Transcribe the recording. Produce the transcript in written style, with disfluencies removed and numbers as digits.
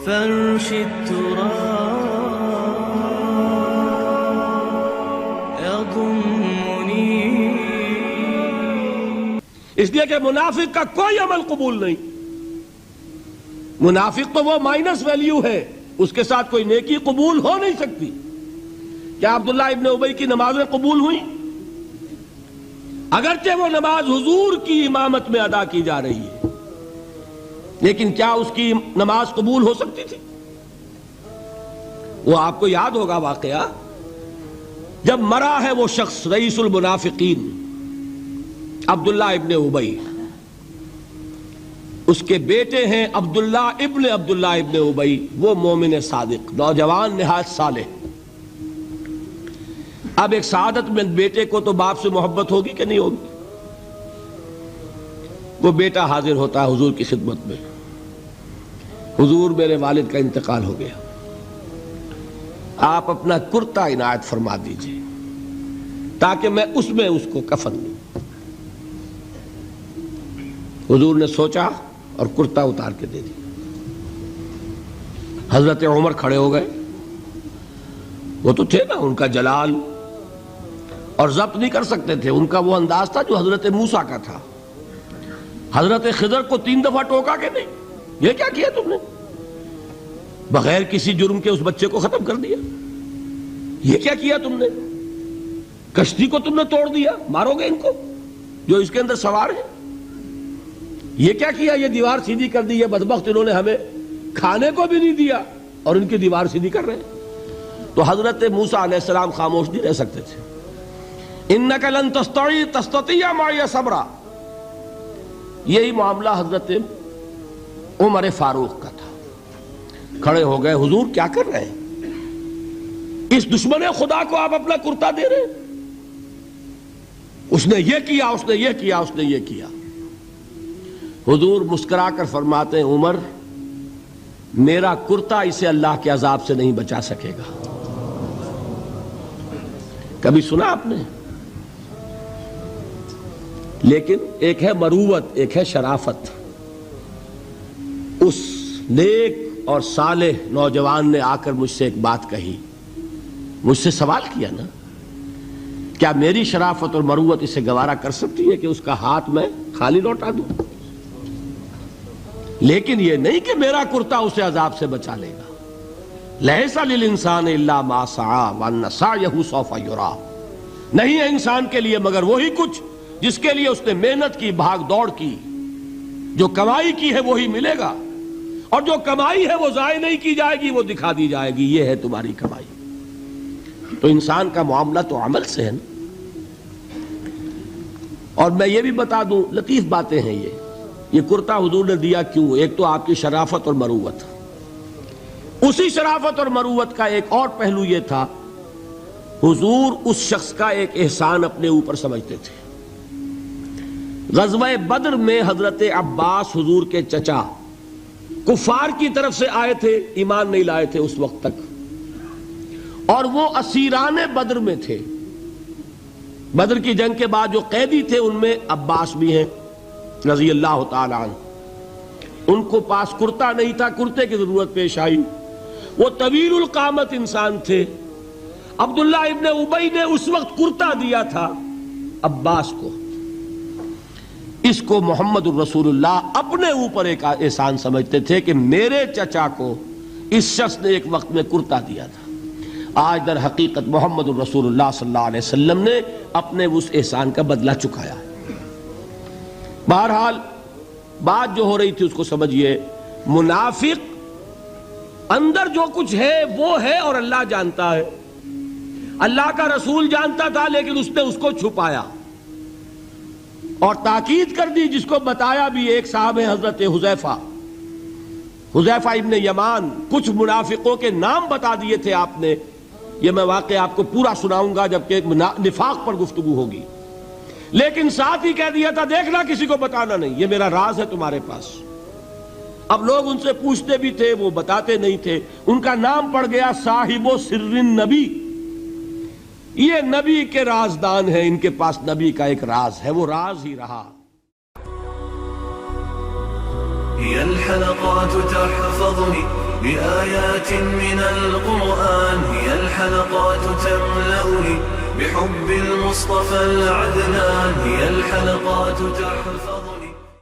فرش التراب يضمني. اس لیے کہ منافق کا کوئی عمل قبول نہیں. منافق تو وہ مائنس ویلیو ہے، اس کے ساتھ کوئی نیکی قبول ہو نہیں سکتی. کیا عبداللہ ابن ابی کی نمازیں قبول ہوئیں؟ اگرچہ وہ نماز حضور کی امامت میں ادا کی جا رہی ہے، لیکن کیا اس کی نماز قبول ہو سکتی تھی؟ وہ آپ کو یاد ہوگا واقعہ، جب مرا ہے وہ شخص رئیس المنافقین عبداللہ ابن ابی، اس کے بیٹے ہیں عبداللہ ابن ابی، وہ مومن صادق، نوجوان نہایت صالح. اب ایک سعادت مند بیٹے کو تو باپ سے محبت ہوگی کہ نہیں ہوگی؟ وہ بیٹا حاضر ہوتا ہے حضور کی خدمت میں. حضور میرے والد کا انتقال ہو گیا، آپ اپنا کرتا عنایت فرما دیجئے تاکہ میں اس کو کفن دوں. حضور نے سوچا اور کرتا اتار کے دے دیا. حضرت عمر کھڑے ہو گئے. وہ تو تھے نا، ان کا جلال اور ضبط نہیں کر سکتے تھے. ان کا وہ انداز تھا جو حضرت موسیٰ کا تھا. حضرت خضر کو 3 دفعہ ٹوکا کہ نہیں، یہ کیا کیا تم نے؟ بغیر کسی جرم کے اس بچے کو ختم کر دیا. یہ کیا کیا تم نے؟ کشتی کو تم نے توڑ دیا، مارو گے ان کو جو اس کے اندر سوار ہیں. یہ کیا کیا؟ یہ دیوار سیدھی کر دی. یہ بدبخت انہوں نے ہمیں کھانے کو بھی نہیں دیا اور ان کی دیوار سیدھی کر رہے ہیں. تو حضرت موسیٰ علیہ السلام خاموش نہیں رہ سکتے تھے. انک لن تستطیع معی صبرا. یہی معاملہ حضرت عمر فاروق کا تھا. کھڑے ہو گئے. حضور کیا کر رہے ہیں؟ اس دشمن خدا کو آپ اپنا کرتا دے رہے ہیں. اس نے یہ کیا، اس نے یہ کیا، اس نے یہ کیا. حضور مسکرا کر فرماتے ہیں، عمر میرا کرتا اسے اللہ کے عذاب سے نہیں بچا سکے گا. کبھی سنا آپ نے؟ لیکن ایک ہے مروت، ایک ہے شرافت. اس نیک اور صالح نوجوان نے آ کر مجھ سے ایک بات کہی، مجھ سے سوال کیا نا، کیا میری شرافت اور مروت اسے گوارا کر سکتی ہے کہ اس کا ہاتھ میں خالی لوٹا دوں؟ لیکن یہ نہیں کہ میرا کرتا اسے عذاب سے بچا لے گا. لیس للانسان الا ما سعى وان سعيه سوف يرى. نہیں ہے انسان کے لیے مگر وہی کچھ جس کے لیے اس نے محنت کی، بھاگ دوڑ کی. جو کمائی کی ہے وہی ملے گا، اور جو کمائی ہے وہ ضائع نہیں کی جائے گی، وہ دکھا دی جائے گی. یہ ہے تمہاری کمائی. تو انسان کا معاملہ تو عمل سے ہے نا. اور میں یہ بھی بتا دوں، لطیف باتیں ہیں یہ کرتا حضور نے دیا کیوں؟ ایک تو آپ کی شرافت اور مروت. اسی شرافت اور مروت کا ایک اور پہلو یہ تھا، حضور اس شخص کا ایک احسان اپنے اوپر سمجھتے تھے. غزوہ بدر میں حضرت عباس حضور کے چچا کفار کی طرف سے آئے تھے، ایمان نہیں لائے تھے اس وقت تک، اور وہ اسیران بدر میں تھے. بدر کی جنگ کے بعد جو قیدی تھے ان میں عباس بھی ہیں رضی اللہ تعالی عنہ. ان کو پاس کرتا نہیں تھا، کرتے کی ضرورت پیش آئی. وہ طویل القامت انسان تھے. عبداللہ ابن ابی نے اس وقت کرتا دیا تھا عباس کو. اس کو محمد الرسول اللہ اپنے اوپر ایک احسان سمجھتے تھے کہ میرے چچا کو اس شخص نے ایک وقت میں کرتا دیا تھا. آج در حقیقت محمد الرسول اللہ صلی اللہ علیہ وسلم نے اپنے اس احسان کا بدلہ چکایا. بہرحال بات جو ہو رہی تھی اس کو سمجھیے. منافق اندر جو کچھ ہے وہ ہے اور اللہ جانتا ہے. اللہ کا رسول جانتا تھا لیکن اس نے اس کو چھپایا اور تاکید کر دی، جس کو بتایا بھی. ایک صاحب ہے حضرت حذیفہ ابن یمان. کچھ منافقوں کے نام بتا دیے تھے آپ نے. یہ میں واقعہ آپ کو پورا سناؤں گا جبکہ نفاق پر گفتگو ہوگی. لیکن ساتھ ہی کہہ دیا تھا دیکھنا کسی کو بتانا نہیں، یہ میرا راز ہے تمہارے پاس. اب لوگ ان سے پوچھتے بھی تھے، وہ بتاتے نہیں تھے. ان کا نام پڑ گیا صاحب سر النبی. یہ نبی کے رازدان ہیں، ان کے پاس نبی کا ایک راز ہے، وہ راز ہی رہا. هي الحلقات تحفظني بآيات من القرآن، هي الحلقات تملأني بحب المصطفى العدنان، هي الحلقات تحفظني